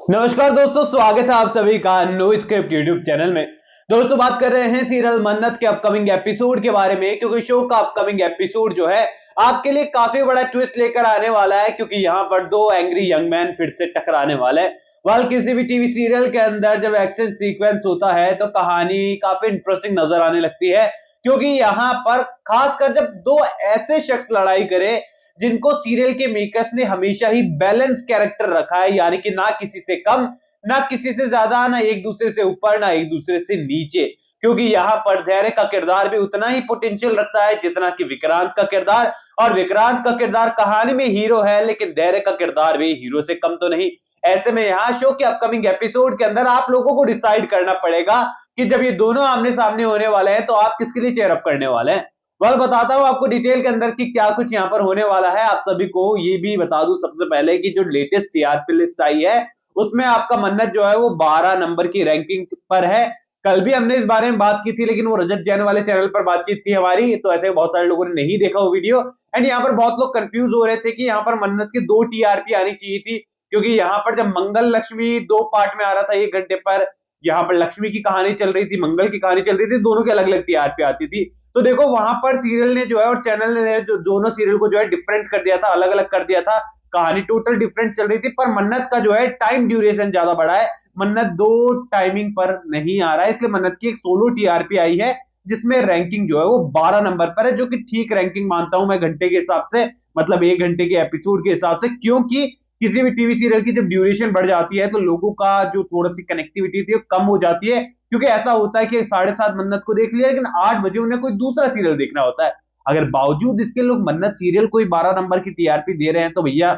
नमस्कार दोस्तों, स्वागत है आप सभी का नो स्क्रिप्ट यूट्यूब चैनल में। दोस्तों, बात कर रहे हैं सीरियल मन्नत के अपकमिंग एपिसोड के बारे में, क्योंकि शो का अपकमिंग एपिसोड जो है आपके लिए काफी बड़ा ट्विस्ट लेकर आने वाला है। क्योंकि यहाँ पर दो एंग्री यंग मैन फिर से टकराने वाले हैं। वाल किसी भी टीवी सीरियल के अंदर जब एक्शन सीक्वेंस होता है तो कहानी काफी इंटरेस्टिंग नजर आने लगती है, क्योंकि यहाँ पर खासकर जब दो ऐसे शख्स लड़ाई करे जिनको सीरियल के मेकर्स ने हमेशा ही बैलेंस कैरेक्टर रखा है, यानी कि ना किसी से कम, ना किसी से ज्यादा, ना एक दूसरे से ऊपर, ना एक दूसरे से नीचे। क्योंकि यहाँ पर धैर्य का किरदार भी उतना ही पोटेंशियल रखता है जितना कि विक्रांत का किरदार, और विक्रांत का किरदार कहानी में हीरो है, लेकिन धैर्य का किरदार भी हीरो से कम तो नहीं। ऐसे में यहाँ शो के अपकमिंग एपिसोड के अंदर आप लोगों को डिसाइड करना पड़ेगा कि जब ये दोनों आमने सामने होने वाले हैं तो आप किसके लिए चेयर अप करने वाले हैं। वेल, बताता हूं आपको डिटेल के अंदर कि क्या कुछ यहाँ पर होने वाला है। आप सभी को ये भी बता दूं सबसे पहले कि जो लेटेस्ट टीआरपी लिस्ट आई है उसमें आपका मन्नत जो है वो 12 नंबर की रैंकिंग पर है। कल भी हमने इस बारे में बात की थी, लेकिन वो रजत जैन वाले चैनल पर बातचीत थी हमारी, तो ऐसे बहुत सारे लोगों ने नहीं देखा वो वीडियो। एंड यहाँ पर बहुत लोग कंफ्यूज हो रहे थे कि यहाँ पर मन्नत की 2 टीआरपी आनी चाहिए थी, क्योंकि यहाँ पर जब मंगल लक्ष्मी 2 पार्ट में आ रहा था 1 घंटे पर, यहाँ पर लक्ष्मी की कहानी चल रही थी, मंगल की कहानी चल रही थी, दोनों की अलग अलग टीआरपी आती थी। तो देखो वहां पर सीरियल ने जो है और चैनल ने जो दोनों सीरियल को जो है डिफरेंट कर दिया था, अलग अलग कर दिया था, कहानी टोटल डिफरेंट चल रही थी। पर मन्नत का जो है टाइम ड्यूरेशन ज्यादा बड़ा है, मन्नत 2 टाइमिंग पर नहीं आ रहा है, इसलिए मन्नत की एक सोलो टीआरपी आई है जिसमें रैंकिंग जो है वो 12 नंबर पर है, जो कि ठीक रैंकिंग मानता हूं मैं घंटे के हिसाब से, मतलब 1 घंटे के एपिसोड के हिसाब से। क्योंकि किसी भी टीवी सीरियल की जब ड्यूरेशन बढ़ जाती है तो लोगों का जो थोड़ा सी कनेक्टिविटी थी वो कम हो जाती है। क्योंकि ऐसा होता है कि 7:30 मन्नत को देख लिया, लेकिन 8 बजे उन्हें कोई दूसरा सीरियल देखना होता है। अगर बावजूद इसके लोग मन्नत सीरियल को 12 नंबर की टीआरपी दे रहे हैं तो भैया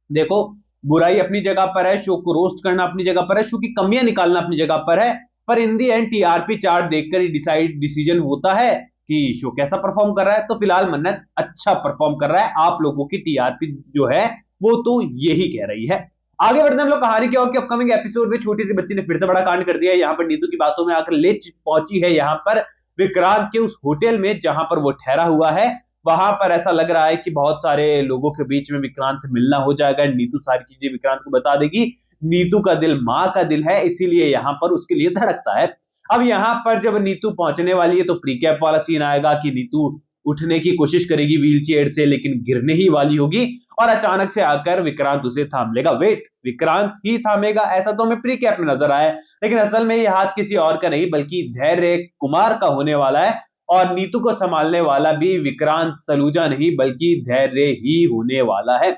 देखो, बुराई अपनी जगह पर है, शो को रोस्ट करना अपनी जगह पर है, शो की कमियां निकालना अपनी जगह पर है। पर इन दी एंड टीआरपी चार्ट देखकर ही डिसीजन होता है कि शो कैसा परफॉर्म कर रहा है। तो फिलहाल मन्नत अच्छा परफॉर्म कर रहा है, आप लोगों की टीआरपी जो है वो तो यही कह रही है। आगे बढ़ते हैं हम लोग कहानी की ओर कि अपकमिंग एपिसोड में छोटी सी बच्ची ने फिर से बड़ा कांड कर दिया है। यहाँ पर नीतू की बातों में आकर ले पहुंची है यहाँ पर विक्रांत के उस होटल में जहां पर वो ठहरा हुआ है। वहां पर ऐसा लग रहा है कि बहुत सारे लोगों के बीच में विक्रांत से मिलना हो जाएगा। नीतू सारी चीजें विक्रांत को बता देगी। नीतू का दिल माँ का दिल है, इसीलिए यहाँ पर उसके लिए धड़कता है। अब यहाँ पर जब नीतू पहुंचने वाली है तो प्री कैप वाला सीन आएगा कि नीतू उठने की कोशिश करेगी व्हील चेयर से, लेकिन गिरने ही वाली होगी और अचानक से आकर विक्रांत उसे थाम लेगा। वेट, विक्रांत ही थामेगा ऐसा तो हमें प्री कैप में नजर आया, लेकिन असल में ये हाथ किसी और का नहीं बल्कि धैर्य कुमार का होने वाला है। और नीतू को संभालने वाला भी विक्रांत सलूजा नहीं बल्कि धैर्य ही होने वाला है।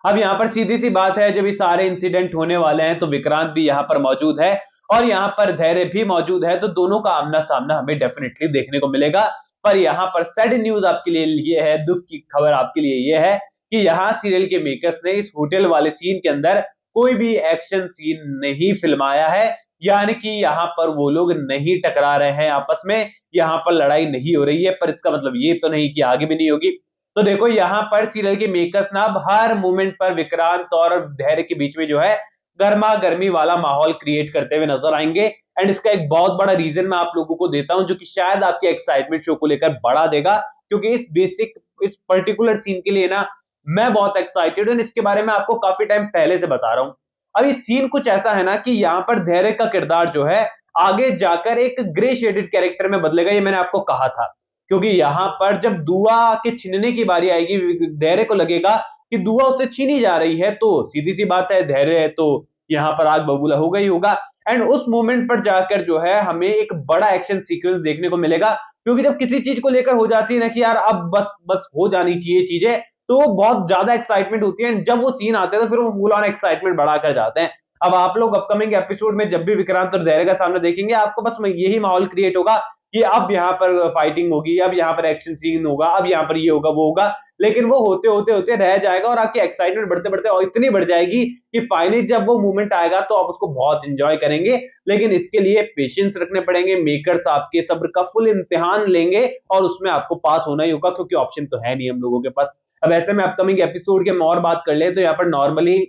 अब यहाँ पर सीधी सी बात है, जब ये सारे इंसिडेंट होने वाले हैं तो विक्रांत भी यहाँ पर मौजूद है और यहाँ पर धैर्य भी मौजूद है, तो दोनों का आमना सामना हमें डेफिनेटली देखने को मिलेगा। पर यहाँ पर सैड न्यूज आपके लिए ये है, दुख की खबर आपके लिए ये है कि यहाँ सीरियल के मेकर्स ने इस होटल वाले सीन के अंदर कोई भी एक्शन सीन नहीं फिल्माया है, यानी कि यहाँ पर वो लोग नहीं टकरा रहे हैं आपस में, यहाँ पर लड़ाई नहीं हो रही है। पर इसका मतलब ये तो नहीं कि आगे भी नहीं होगी। तो देखो यहाँ पर सीरियल के मेकर्स ना अब हर मोमेंट पर विक्रांत और धैर्य के बीच में जो है गर्मा गर्मी वाला माहौल क्रिएट करते हुए नजर आएंगे। एंड इसका एक बहुत बड़ा रीजन मैं आप लोगों को देता हूं, जो कि शायद आपकी एक्साइटमेंट शो को लेकर बढ़ा देगा। क्योंकि इस पर्टिकुलर सीन के लिए ना मैं बहुत एक्साइटेड हूं, इसके बारे में आपको काफी टाइम पहले से बता रहा हूं। अब ये सीन कुछ ऐसा है ना कि यहाँ पर धैर्य का किरदार जो है आगे जाकर एक ग्रे शेडेड कैरेक्टर में बदलेगा, ये मैंने आपको कहा था। क्योंकि यहाँ पर जब दुआ के छीनने की बारी आएगी, धैर्य को लगेगा कि दुआ उससे छीनी जा रही है, तो सीधी सी बात है धैर्य है तो यहाँ पर आग बबूला होगा ही होगा। एंड उस मोमेंट पर जाकर जो है हमें एक बड़ा एक्शन सीक्वेंस देखने को मिलेगा। क्योंकि जब किसी चीज को लेकर हो जाती है ना कि यार अब बस बस हो जानी चाहिए चीजें, तो बहुत ज्यादा एक्साइटमेंट होती है। जब वो सीन आते हैं तो फिर वो फुल ऑन एक्साइटमेंट बढ़ा कर जाते हैं। अब आप लोग अपकमिंग एपिसोड में जब भी विक्रांत और धैर्य का सामना देखेंगे, आपको बस यही माहौल क्रिएट होगा कि अब यहाँ पर फाइटिंग होगी, अब यहाँ पर एक्शन सीन होगा, अब यहाँ पर ये होगा वो होगा। लेकिन वो होते होते होते रह जाएगा और आपकी एक्साइटमेंट बढ़ते बढ़ते और इतनी बढ़ जाएगी कि फाइनली जब वो मोमेंट आएगा तो आप उसको बहुत एंजॉय करेंगे। लेकिन इसके लिए पेशेंस रखने पड़ेंगे, मेकर्स आपके सब्र का फुल इम्तिहान लेंगे और उसमें आपको पास होना ही होगा, क्योंकि ऑप्शन तो है नहीं हम लोगों के पास। अब ऐसे में अपकमिंग एपिसोड की हम और बात कर ले तो यहाँ पर नॉर्मली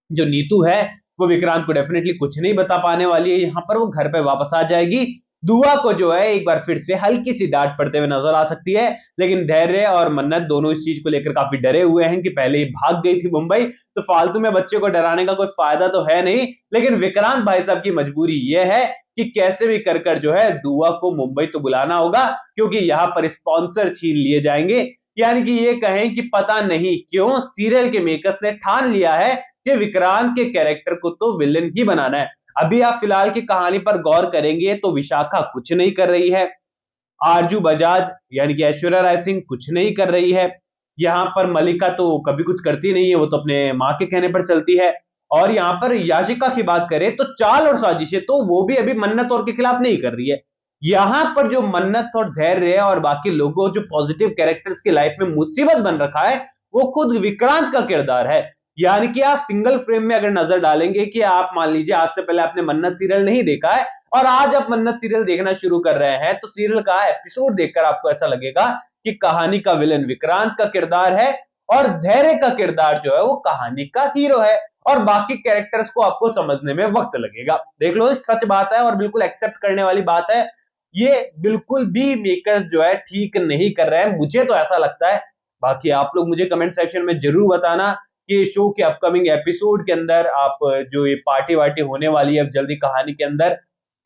जो नीतू है वो विक्रांत को डेफिनेटली कुछ नहीं बता पाने वाली है। यहाँ पर वो घर पे वापस आ जाएगी दुआ को जो है एक बार फिर से हल्की सी डांट पड़ते हुए नजर आ सकती है, लेकिन धैर्य और मन्नत दोनों इस चीज को लेकर काफी डरे हुए हैं कि पहले ही भाग गई थी मुंबई, तो फालतू में बच्चे को डराने का कोई फायदा तो है नहीं। लेकिन विक्रांत भाई साहब की मजबूरी यह है कि कैसे भी कर जो है दुआ को मुंबई तो बुलाना होगा, क्योंकि यहां पर स्पॉन्सर छीन लिए जाएंगे। यानी कि ये कहें कि पता नहीं क्यों सीरियल के मेकर्स ने ठान लिया है कि विक्रांत के कैरेक्टर को तो विलेन ही बनाना है। अभी आप फिलहाल की कहानी पर गौर करेंगे तो विशाखा कुछ नहीं कर रही है, आरजू बजाज यानी कि ऐश्वर्या राय सिंह कुछ नहीं कर रही है, यहां पर मलिका तो कभी कुछ करती नहीं है, वो तो अपने मां के कहने पर चलती है। और यहां पर याशिका की बात करें तो चाल और साजिशें तो वो भी अभी मन्नत और के खिलाफ नहीं कर रही है। यहां पर जो मन्नत और धैर्य और बाकी लोगों जो पॉजिटिव कैरेक्टर्स की लाइफ में मुसीबत बन रखा है वो खुद विक्रांत का किरदार है। यानी कि आप सिंगल फ्रेम में अगर नजर डालेंगे कि आप मान लीजिए आज से पहले आपने मन्नत सीरियल नहीं देखा है और आज आप मन्नत सीरियल देखना शुरू कर रहे हैं, तो सीरियल का एपिसोड देखकर आपको ऐसा लगेगा कि कहानी का विलन विक्रांत का किरदार है और धैर्य का किरदार जो है वो कहानी का हीरो है, और बाकी कैरेक्टर्स को आपको समझने में वक्त लगेगा। देख लो, सच बात है और बिल्कुल एक्सेप्ट करने वाली बात है। ये बिल्कुल भी मेकर्स जो है ठीक नहीं कर रहे हैं, मुझे तो ऐसा लगता है। बाकी आप लोग मुझे कमेंट सेक्शन में जरूर बताना कि शो के अपकमिंग एपिसोड के अंदर आप जो ये पार्टी वार्टी होने वाली है अब जल्दी कहानी के अंदर,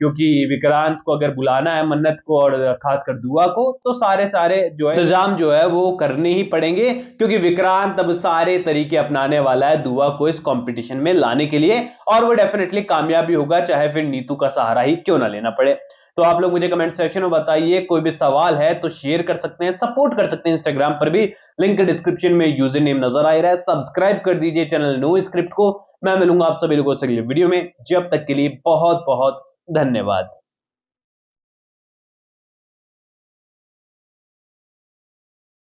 क्योंकि विक्रांत को अगर बुलाना है मन्नत को और खासकर दुआ को, तो सारे जो है इंतजाम जो है वो करने ही पड़ेंगे, क्योंकि विक्रांत अब सारे तरीके अपनाने वाला है दुआ को इस कंपटीशन में लाने के लिए, और वो डेफिनेटली कामयाबी होगा, चाहे फिर नीतू का सहारा ही क्यों ना लेना पड़े। तो आप लोग मुझे कमेंट सेक्शन में बताइए, कोई भी सवाल है तो शेयर कर सकते हैं, सपोर्ट कर सकते हैं इंस्टाग्राम पर भी, लिंक डिस्क्रिप्शन में यूजर नेम नजर आ रहा है। सब्सक्राइब कर दीजिए चैनल नो स्क्रिप्ट को। मैं मिलूंगा आप सभी लोगों से अगले वीडियो में, जब तक के लिए बहुत बहुत धन्यवाद।